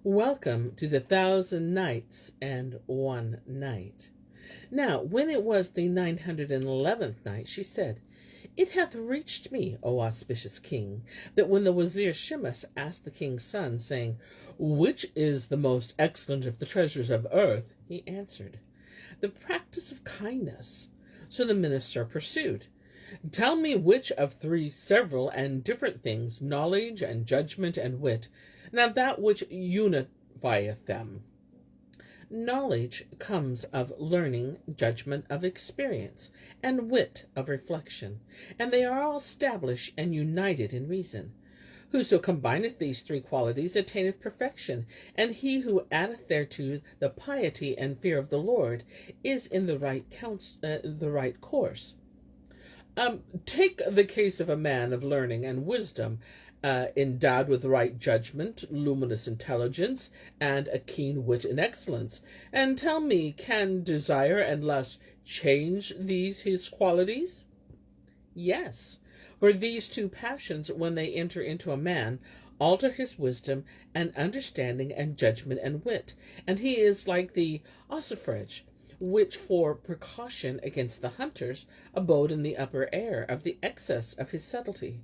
Welcome to the 1,000 Nights and One Night. Now, when it was the 911th night, she said, "It hath reached me, O auspicious king, that when the Wazir Shimas asked the king's son, saying, Which is the most excellent of the treasures of earth? He answered, The practice of kindness. So the minister pursued, Tell me which of three several and different things, knowledge and judgment and wit, now that which unifieth them. Knowledge comes of learning, judgment of experience, and wit of reflection, and they are all established and united in reason. Whoso combineth these three qualities attaineth perfection, and he who addeth thereto the piety and fear of the Lord is in the right course. Take the case of a man of learning and wisdom, endowed with right judgment, luminous intelligence, and a keen wit and excellence, and tell me, can desire and lust change these his qualities? Yes, for these two passions, when they enter into a man, alter his wisdom and understanding and judgment and wit, and he is like the ossifrage, which for precaution against the hunters abode in the upper air of the excess of his subtlety.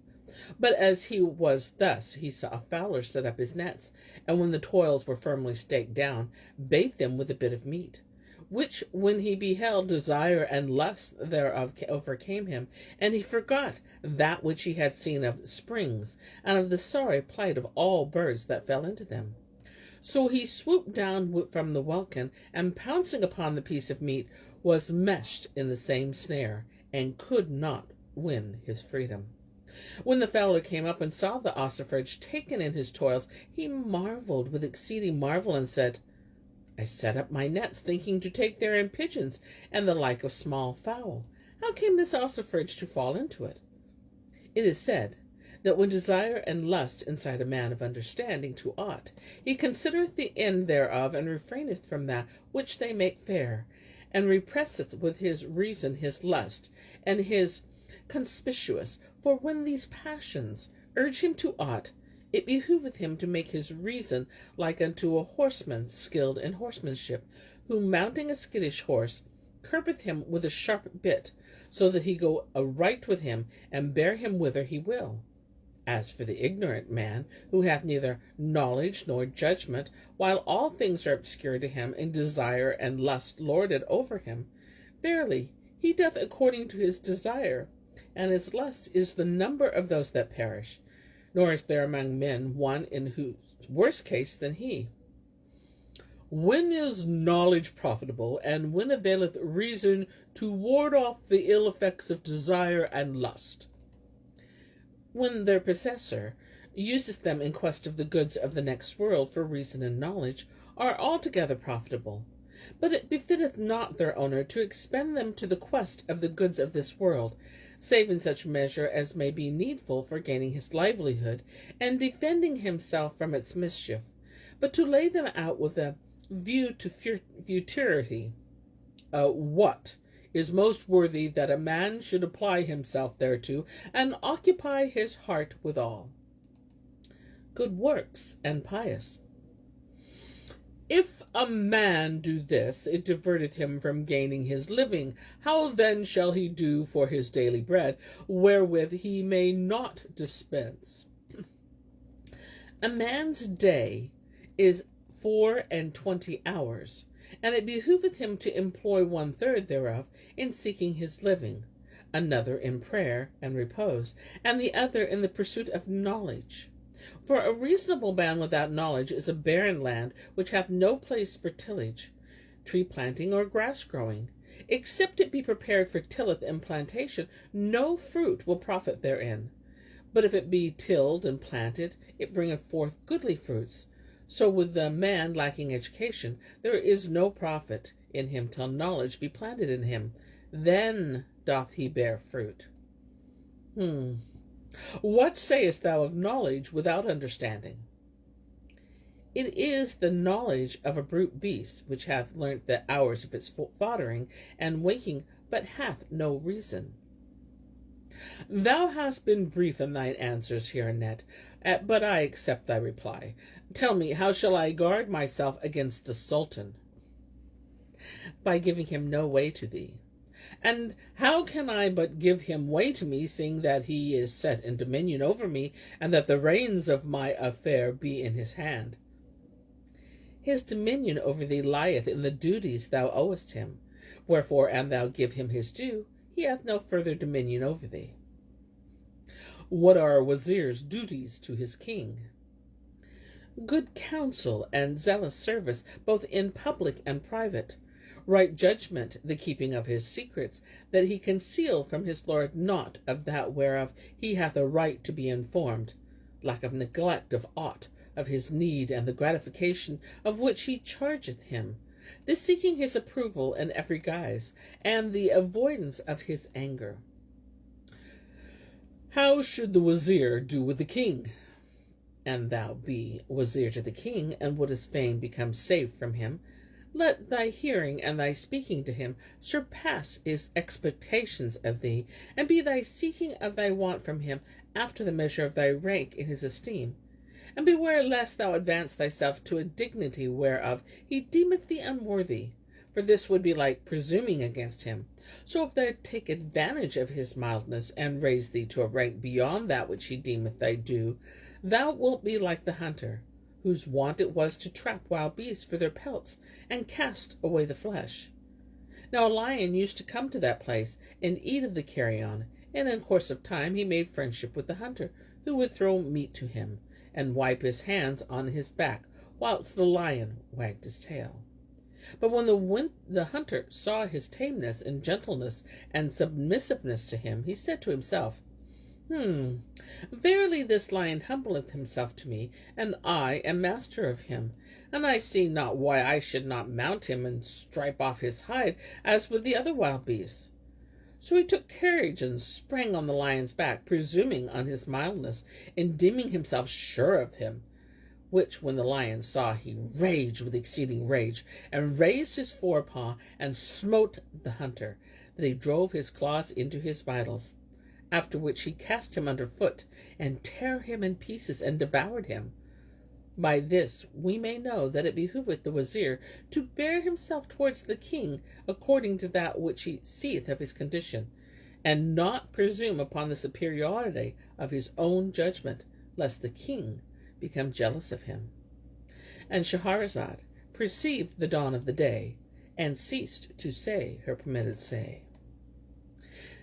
But as he was thus, he saw a fowler set up his nets, and when the toils were firmly staked down, bait them with a bit of meat, which when he beheld, desire and lust thereof overcame him, and he forgot that which he had seen of springs, and of the sorry plight of all birds that fell into them. So he swooped down from the welkin, and pouncing upon the piece of meat, was meshed in the same snare, and could not win his freedom. When the fowler came up and saw the ossifrage taken in his toils, he marveled with exceeding marvel, and said, I set up my nets, thinking to take therein pigeons, and the like of small fowl. How came this ossifrage to fall into it? It is said, that when desire and lust incite a man of understanding to aught, he considereth the end thereof, and refraineth from that which they make fair, and represseth with his reason his lust, and his conspicuous. For when these passions urge him to aught, it behoveth him to make his reason like unto a horseman skilled in horsemanship, who mounting a skittish horse, curbeth him with a sharp bit, so that he go aright with him, and bear him whither he will. As for the ignorant man, who hath neither knowledge nor judgment, while all things are obscure to him, and desire and lust lorded over him, verily, he doth according to his desire, and his lust is the number of those that perish, nor is there among men one in whose worse case than he. When is knowledge profitable, and when availeth reason to ward off the ill effects of desire and lust? When their possessor useth them in quest of the goods of the next world, for reason and knowledge are altogether profitable. But it befitteth not their owner to expend them to the quest of the goods of this world, save in such measure as may be needful for gaining his livelihood, and defending himself from its mischief, but to lay them out with a view to futurity. What is most worthy that a man should apply himself thereto, and occupy his heart withal? Good works and pious. If a man do this, it diverteth him from gaining his living. How then shall he do for his daily bread, wherewith he may not dispense? A man's day is 24 hours, and it behoveth him to employ 1/3 thereof in seeking his living, another in prayer and repose, and the other in the pursuit of knowledge. For a reasonable man without knowledge is a barren land, which hath no place for tillage, tree planting, or grass growing. Except it be prepared for tillage and plantation, no fruit will profit therein. But if it be tilled and planted, it bringeth forth goodly fruits. So with the man lacking education, there is no profit in him till knowledge be planted in him. Then doth he bear fruit. What sayest thou of knowledge without understanding? It is the knowledge of a brute beast, which hath learnt the hours of its foddering and waking, but hath no reason. Thou hast been brief in thine answers here, Annette, but I accept thy reply. Tell me, how shall I guard myself against the Sultan? By giving him no way to thee. And how can I but give him way to me, seeing that he is set in dominion over me, and that the reins of my affair be in his hand? His dominion over thee lieth in the duties thou owest him. Wherefore, an thou give him his due, he hath no further dominion over thee. What are a wazir's duties to his king? Good counsel and zealous service, both in public and private. Right judgment, the keeping of his secrets, that he conceal from his lord naught of that whereof he hath a right to be informed. Lack of neglect of aught of his need, and the gratification of which he chargeth him. The seeking his approval in every guise, and the avoidance of his anger. How should the wazir do with the king? An thou be wazir to the king, and wouldest fain become safe from him, let thy hearing and thy speaking to him surpass his expectations of thee, and be thy seeking of thy want from him after the measure of thy rank in his esteem. And beware lest thou advance thyself to a dignity whereof he deemeth thee unworthy, for this would be like presuming against him. So if thou take advantage of his mildness, and raise thee to a rank beyond that which he deemeth thy due, thou wilt be like the hunter, whose wont it was to trap wild beasts for their pelts, and cast away the flesh. Now a lion used to come to that place, and eat of the carrion, and in course of time he made friendship with the hunter, who would throw meat to him, and wipe his hands on his back, whilst the lion wagged his tail. But when the hunter saw his tameness and gentleness and submissiveness to him, he said to himself, Verily this lion humbleth himself to me, and I am master of him, and I see not why I should not mount him and stripe off his hide, as with the other wild beasts. So he took courage and sprang on the lion's back, presuming on his mildness, and deeming himself sure of him. Which when the lion saw, he raged with exceeding rage, and raised his forepaw, and smote the hunter, that he drove his claws into his vitals. After which he cast him under foot, and tare him in pieces, and devoured him. By this we may know that it behoveth the wazir to bear himself towards the king according to that which he seeth of his condition, and not presume upon the superiority of his own judgment, lest the king become jealous of him. And Shahrazad perceived the dawn of the day, and ceased to say her permitted say.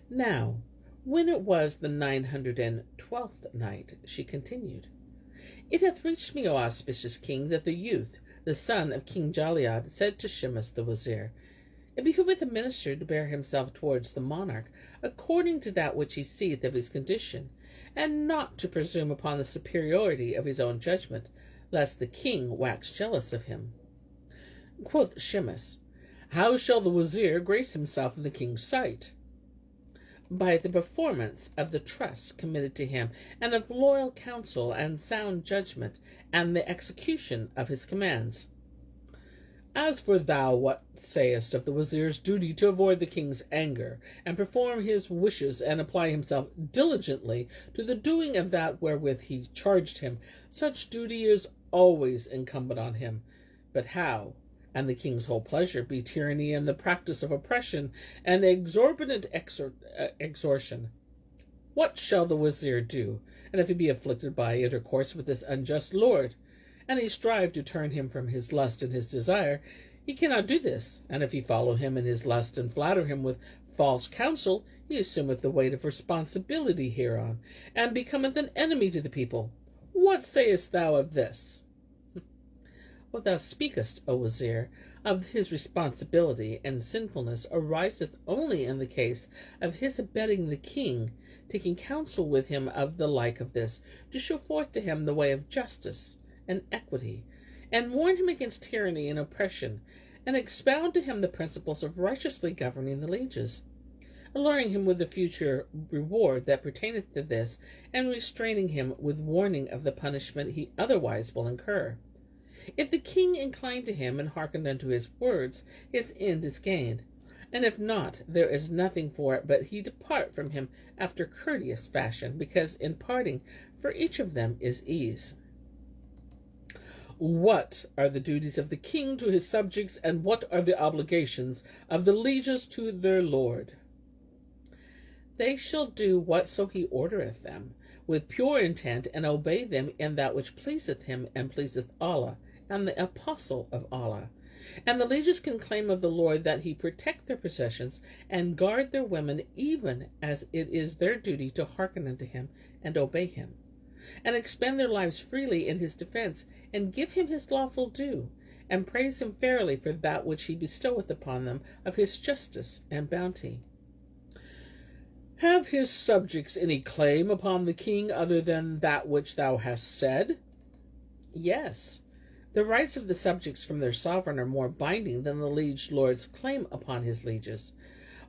Now, when it was the 912th night, she continued, It hath reached me, O auspicious king, that the youth, the son of King Jali'ad, said to Shimas the wazir, It behoveth a minister to bear himself towards the monarch, according to that which he seeth of his condition, and not to presume upon the superiority of his own judgment, lest the king wax jealous of him. Quoth Shimas, How shall the wazir grace himself in the king's sight? By the performance of the trust committed to him, and of loyal counsel and sound judgment, and the execution of his commands. As for thou, what sayest of the wazir's duty to avoid the king's anger, and perform his wishes, and apply himself diligently to the doing of that wherewith he charged him? Such duty is always incumbent on him. But how, and the king's whole pleasure, be tyranny and the practice of oppression, and exorbitant extortion? What shall the wazir do, and if he be afflicted by intercourse with this unjust lord, and he strive to turn him from his lust and his desire, he cannot do this, and if he follow him in his lust, and flatter him with false counsel, he assumeth the weight of responsibility hereon, and becometh an enemy to the people. What sayest thou of this? What thou speakest, O wazir, of his responsibility and sinfulness ariseth only in the case of his abetting the king, taking counsel with him of the like of this, to show forth to him the way of justice and equity, and warn him against tyranny and oppression, and expound to him the principles of righteously governing the lieges, alluring him with the future reward that pertaineth to this, and restraining him with warning of the punishment he otherwise will incur. If the king incline to him and hearken unto his words, his end is gained, And if not, there is nothing for it but he depart from him after courteous fashion, because in parting for each of them is ease. What are the duties of the king to his subjects, and what are the obligations of the lieges to their lord? They shall do whatso he ordereth them, with pure intent, and obey them in that which pleaseth him and pleaseth Allah, and the apostle of Allah. And the lieges can claim of the Lord that he protect their possessions, and guard their women, even as it is their duty to hearken unto him and obey him, and expend their lives freely in his defense, and give him his lawful due, and praise him fairly for that which he bestoweth upon them of his justice and bounty. Have his subjects any claim upon the king other than that which thou hast said? Yes. The rights of the subjects from their sovereign are more binding than the liege lord's claim upon his lieges,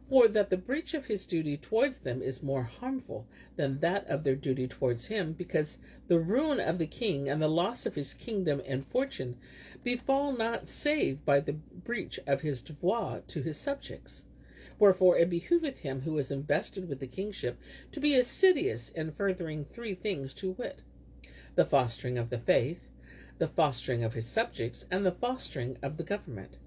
for that the breach of his duty towards them is more harmful than that of their duty towards him, because the ruin of the king and the loss of his kingdom and fortune befall not save by the breach of his devoir to his subjects. Wherefore it behoveth him who is invested with the kingship to be assiduous in furthering 3 things, to wit, the fostering of the faith, the fostering of his subjects, and the fostering of the government.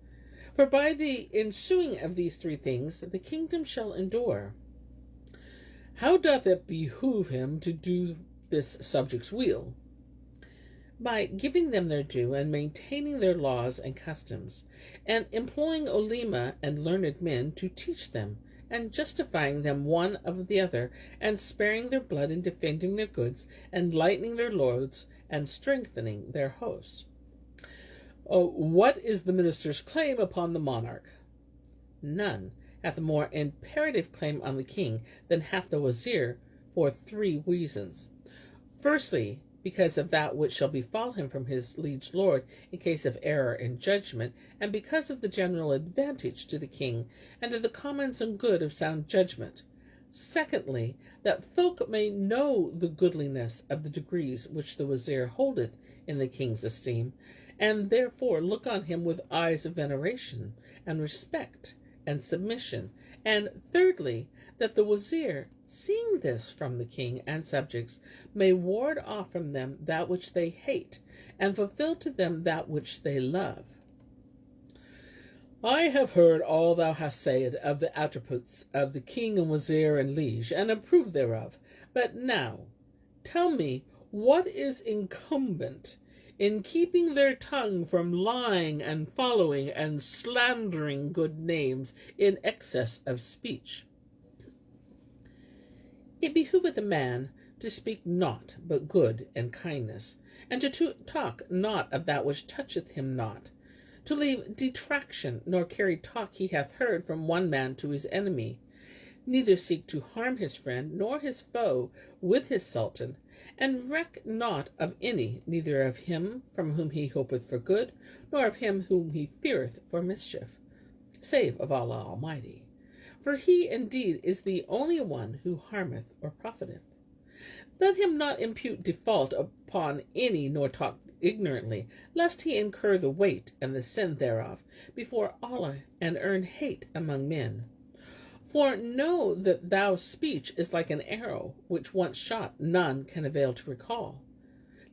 For by the ensuing of these 3 things the kingdom shall endure. How doth it behoove him to do this subject's will? By giving them their due, and maintaining their laws and customs, and employing olema and learned men to teach them, and justifying them one of the other, and sparing their blood in defending their goods, and lightening their loads, and strengthening their hosts. What is the minister's claim upon the monarch? None hath a more imperative claim on the king than hath the Wazir, for 3 reasons. Firstly, because of that which shall befall him from his liege lord in case of error in judgment, and because of the general advantage to the king, and to the commons and good of sound judgment. Secondly, that folk may know the goodliness of the degrees which the Wazir holdeth in the king's esteem, and therefore look on him with eyes of veneration, and respect, and submission. And thirdly, that the Wazir, seeing this from the king and subjects, may ward off from them that which they hate, and fulfill to them that which they love. I have heard all thou hast said of the attributes of the king and Wazir and liege, and approve thereof. But now, tell me what is incumbent in keeping their tongue from lying and following and slandering good names in excess of speech. It behoveth a man to speak naught but good and kindness, and to talk naught of that which toucheth him not, to leave detraction, nor carry talk he hath heard from one man to his enemy, neither seek to harm his friend nor his foe with his sultan, and reck naught of any, neither of him from whom he hopeth for good, nor of him whom he feareth for mischief, save of Allah Almighty. For he indeed is the only one who harmeth or profiteth. Let him not impute default upon any, nor talk ignorantly, lest he incur the weight and the sin thereof before Allah, and earn hate among men. For know that thou speech is like an arrow, which once shot none can avail to recall.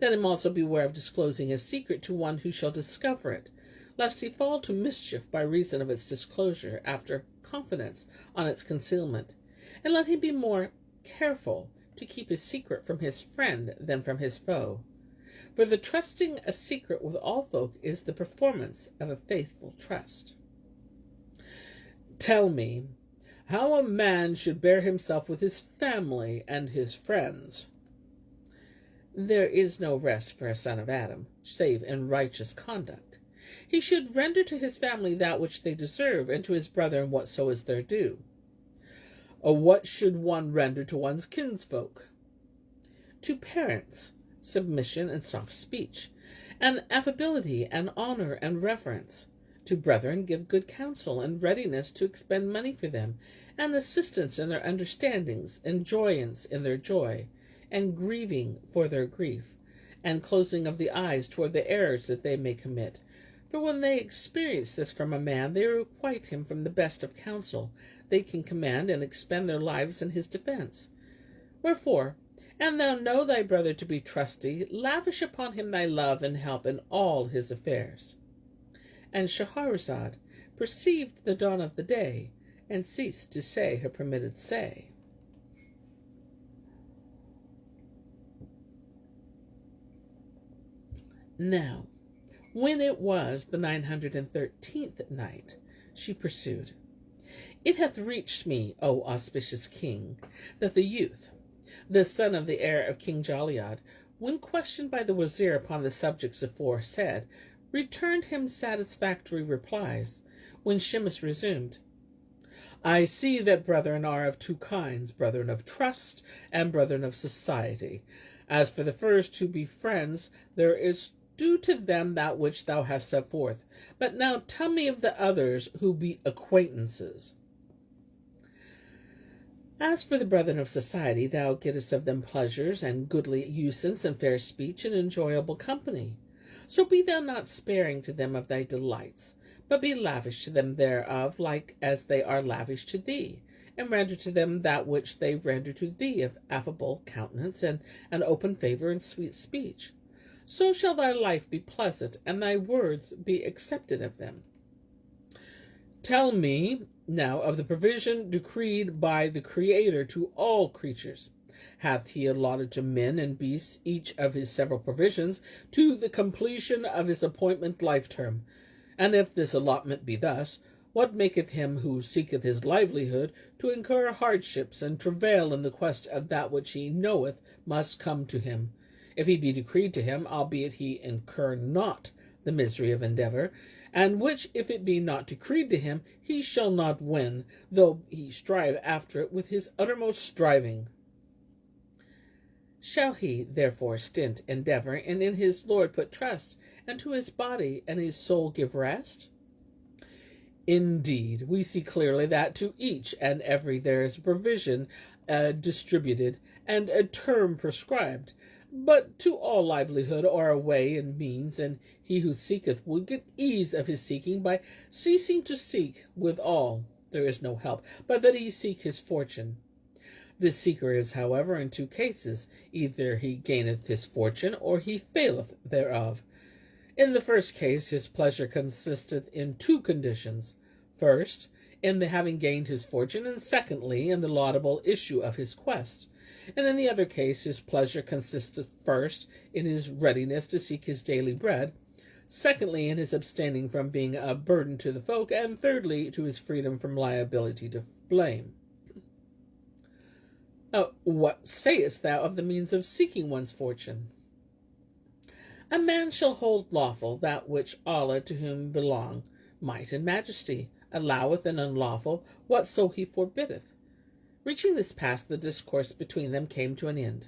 Let him also beware of disclosing his secret to one who shall discover it, lest he fall to mischief by reason of its disclosure after confidence on its concealment. And let him be more careful to keep his secret from his friend than from his foe. For the trusting a secret with all folk is the performance of a faithful trust. Tell me how a man should bear himself with his family and his friends. There is no rest for a son of Adam, save in righteous conduct. He should render to his family that which they deserve, and to his brethren whatso is their due. What should one render to one's kinsfolk? To parents, submission and soft speech, and affability and honor and reverence. To brethren give good counsel, and readiness to expend money for them, and assistance in their understandings, and joyance in their joy, and grieving for their grief, and closing of the eyes toward the errors that they may commit. For when they experience this from a man, they requite him from the best of counsel. They can command and expend their lives in his defense. Wherefore, and thou know thy brother to be trusty, lavish upon him thy love and help in all his affairs. And Scheherazade perceived the dawn of the day, and ceased to say her permitted say. Now, when it was the 913th night, she pursued, It hath reached me, O auspicious king, that the youth, the son of the heir of King Jali'ad, when questioned by the Wazir upon the subjects aforesaid, returned him satisfactory replies, when Shimas resumed, I see that brethren are of two kinds, brethren of trust and brethren of society. As for the first, who be friends, there is due to them that which thou hast set forth. But now tell me of the others, who be acquaintances. As for the brethren of society, thou gettest of them pleasures, and goodly usance, and fair speech, and enjoyable company. So be thou not sparing to them of thy delights, but be lavish to them thereof, like as they are lavish to thee, and render to them that which they render to thee, of affable countenance, and an open favour, and sweet speech. So shall thy life be pleasant, and thy words be accepted of them. Tell me now of the provision decreed by the Creator to all creatures. Hath he allotted to men and beasts each of his several provisions to the completion of his appointment life term? And if this allotment be thus, what maketh him who seeketh his livelihood to incur hardships and travail in the quest of that which he knoweth must come to him? If he be decreed to him, albeit he incur not the misery of endeavour, and which, if it be not decreed to him, he shall not win, though he strive after it with his uttermost striving. Shall he, therefore, stint endeavour, and in his Lord put trust, and to his body and his soul give rest? Indeed, we see clearly that to each and every there is a provision distributed, and a term prescribed. But to all livelihood are a way and means, and he who seeketh will get ease of his seeking by ceasing to seek. Withal, there is no help, but that he seek his fortune. The seeker is, however, in two cases. Either he gaineth his fortune, or he faileth thereof. In the first case, his pleasure consisteth in two conditions. First, in the having gained his fortune, and secondly, in the laudable issue of his quest. And in the other case, his pleasure consisteth first in his readiness to seek his daily bread, secondly, in his abstaining from being a burden to the folk, and thirdly, to his freedom from liability to blame. What sayest thou of the means of seeking one's fortune? A man shall hold lawful that which Allah, to whom belong might and majesty, alloweth, and unlawful whatso he forbiddeth. Reaching this pass, the discourse between them came to an end.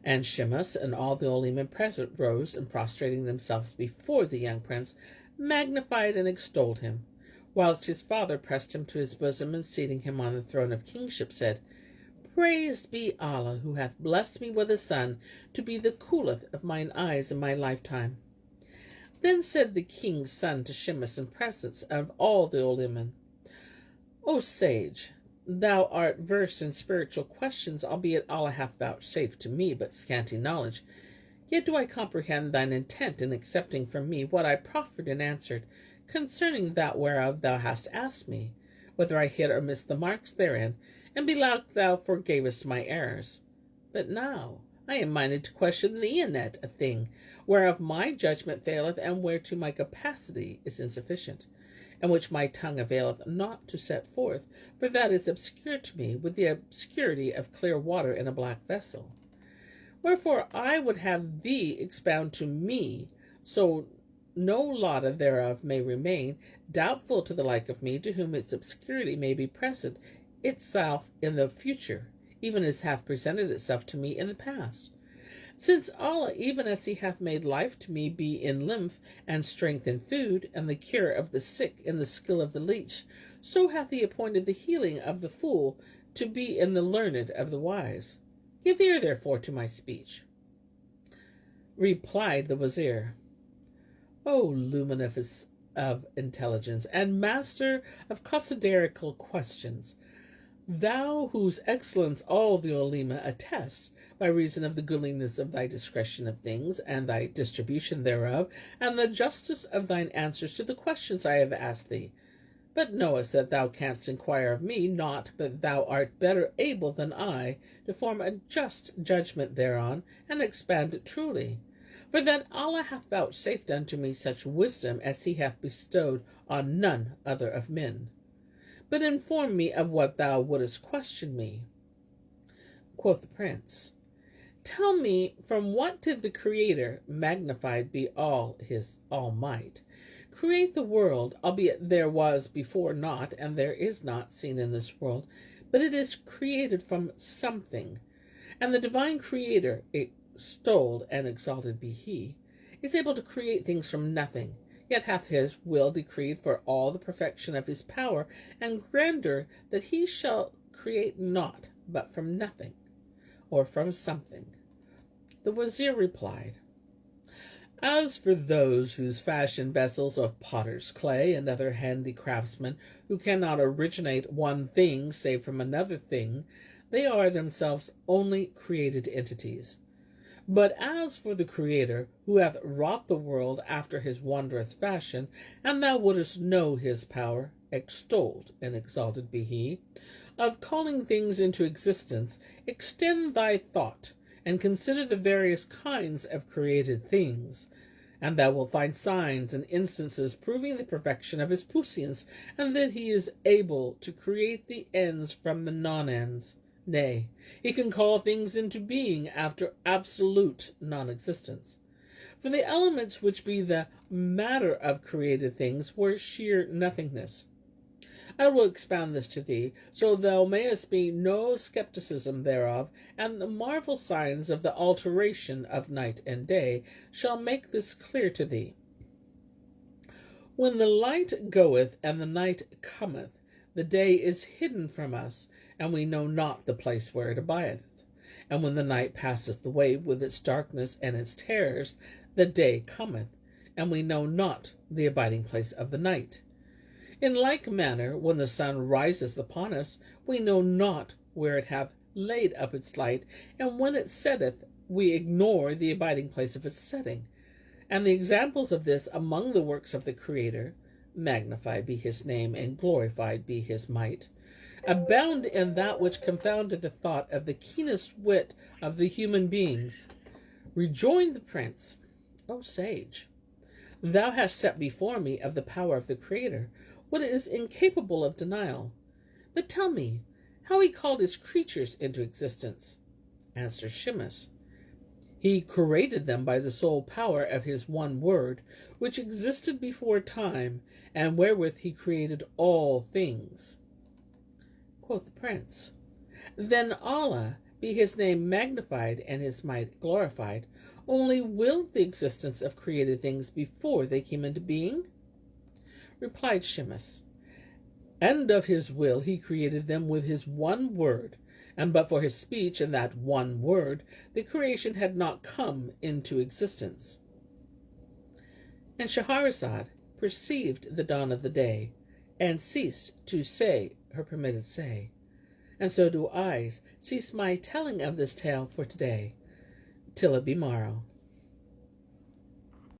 And Shimas and all the Olemen present rose, and prostrating themselves before the young prince, magnified and extolled him, whilst his father pressed him to his bosom, and seating him on the throne of kingship, said, Praised be Allah, who hath blessed me with a son, to be the coolth of mine eyes in my lifetime. Then said the king's son to Shimas in presence of all the Olemen, O sage, thou art versed in spiritual questions, albeit Allah hath vouchsafed to me but scanty knowledge. Yet do I comprehend thine intent in accepting from me what I proffered and answered, concerning that whereof thou hast asked me, whether I hit or missed the marks therein, and belike thou forgavest my errors. But now I am minded to question thee anent a thing, whereof my judgment faileth, and whereto my capacity is insufficient, and which my tongue availeth not to set forth, for that is obscure to me with the obscurity of clear water in a black vessel. Wherefore I would have thee expound to me, so no lotta thereof may remain, doubtful to the like of me, to whom its obscurity may be present itself in the future, even as hath presented itself to me in the past. Since Allah, even as he hath made life to me be in lymph, and strength in food, and the cure of the sick in the skill of the leech, so hath he appointed the healing of the fool to be in the learned of the wise. Give ear, therefore, to my speech. Replied the Wazir, O luminous of intelligence, and master of cossiderical questions, thou whose excellence all the Olema attest, by reason of the goodliness of thy discretion of things, and thy distribution thereof, and the justice of thine answers to the questions I have asked thee. But knowest that thou canst inquire of me not, but thou art better able than I to form a just judgment thereon, and expand it truly. For that Allah hath vouchsafed unto me such wisdom as he hath bestowed on none other of men. But inform me of what thou wouldest question me. Quoth the prince, Tell me, from what did the Creator, magnified be all his all might, create the world, albeit there was before naught, and there is not seen in this world, but it is created from something, and the divine Creator, extolled and exalted be he, is able to create things from nothing, yet hath his will decreed for all the perfection of his power and grandeur that he shall create naught but from nothing, or from something. The Wazir replied, As for those whose fashion vessels of potter's clay and other handy craftsmen who cannot originate one thing save from another thing, they are themselves only created entities. But as for the Creator, who hath wrought the world after his wondrous fashion, and thou wouldest know his power, extolled and exalted be he, of calling things into existence, extend thy thought, and consider the various kinds of created things, and thou wilt find signs and instances proving the perfection of his puissance, and that he is able to create the ends from the non-ends. Nay, he can call things into being after absolute non-existence. For the elements which be the matter of created things were sheer nothingness. I will expound this to thee, so thou mayest be no skepticism thereof, and the marvel signs of the alteration of night and day shall make this clear to thee. When the light goeth and the night cometh, the day is hidden from us, and we know not the place where it abideth. And when the night passeth away with its darkness and its terrors, the day cometh, and we know not the abiding place of the night. In like manner, when the sun riseth upon us, we know not where it hath laid up its light, and when it setteth, we ignore the abiding place of its setting. And the examples of this among the works of the Creator, magnified be his name and glorified be his might, abound in that which confounded the thought of the keenest wit of the human beings. Rejoined the prince, O sage, thou hast set before me of the power of the Creator what is incapable of denial. But tell me, how he called his creatures into existence. Answer Shimas, he created them by the sole power of his one word, which existed before time, and wherewith he created all things. Quoth the prince, Then Allah, be his name magnified and his might glorified, only willed the existence of created things before they came into being? Replied Shimas, And of his will he created them with his one word, and but for his speech and that one word, the creation had not come into existence. And Shahrazad perceived the dawn of the day, and ceased to say her permitted say. And so do I cease my telling of this tale for today, till it be morrow.